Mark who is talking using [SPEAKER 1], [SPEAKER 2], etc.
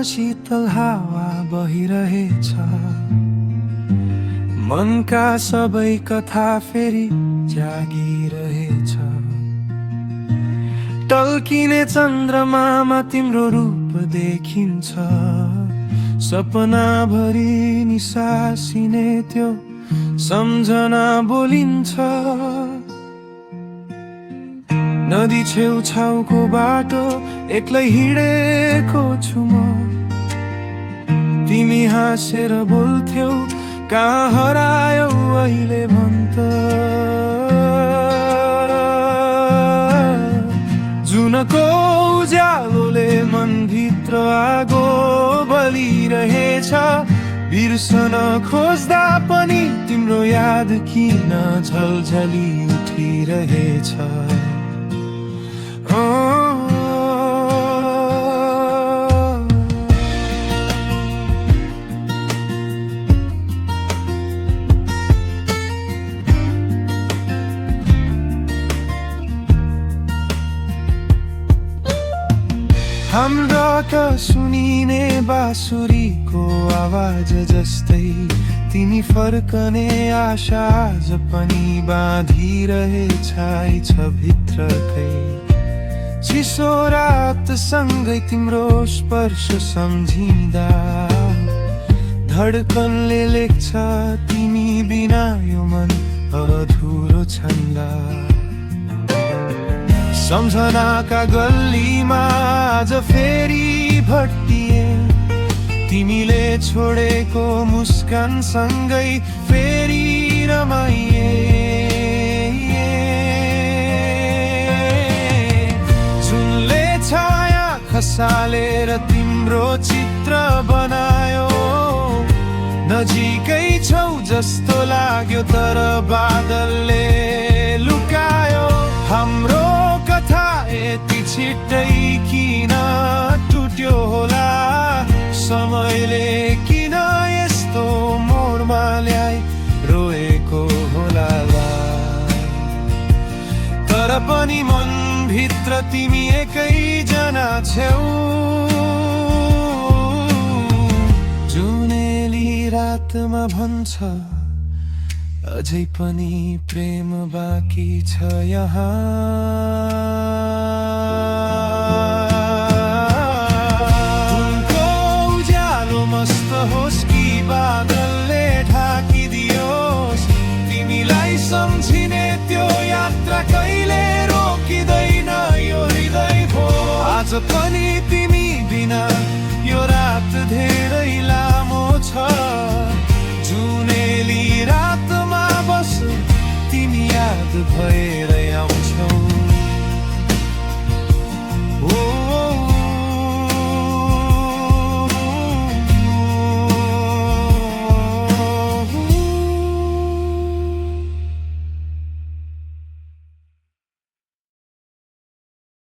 [SPEAKER 1] शीतल हावा बहिरहेछ। मनका सबै कथा फेरि जागिरहेछ। टल्किने चन्द्रमामा तिम्रो रूप देखिन्छ। सपना भरि निसासिने त्यो सम्झना बोलिन्छ। नदी छेउछाउको बाटो एक्लै हिँडेको छु म। तिमी हाँसेर बोल्थ्यौ, कहाँ हरायौ अहिले भन्छ। जुनको उज्यालोले मनभित्र आगो बलिरहेछ। बिर्सन खोज्दा पनि तिम्रो याद किन झलझली उठिरहेछ। हाम्रा सुनिने बाँसुरीको आवाज जस्तै तिमी फर्कने आशा आज पनि बाँधिरहेछ भित्रकै। चिसो रात सँगै तिम्रो स्पर्श सम्झिँदा धड्कनले लेख्छ तिमी बिना यो मन अधुरो छन्द। सम्झनाका गल्लीमा आज फेरि भट्टिए। तिमीले छोडेको मुस्कान सँगै फेरि रमाइए। जुनले छाया खसालेर तिम्रो चित्र बनायो। नजिकै छौ जस्तो लाग्यो तर बादलले लुकायो। हाम्रो कथा यति छिट्टै किन टुट्यो होला। समयले किन यस्तो मोडमा ल्याइ रोएको होला। तर पनि मनभित्र तिमी एकैजना छेउ। जुनेली रातमा भन्छ अझै पनि प्रेम बाँकी छ यहाँ। उनको उज्यालो मस्त होस् कि बादलले ढाकिदियोस्। तिमीलाई सम्झिने त्यो यात्रा कहिले रोकिँदैन यो हृदय भो। आज पनि तिमी बिना यो रात धेरै लामो छ। जुनेली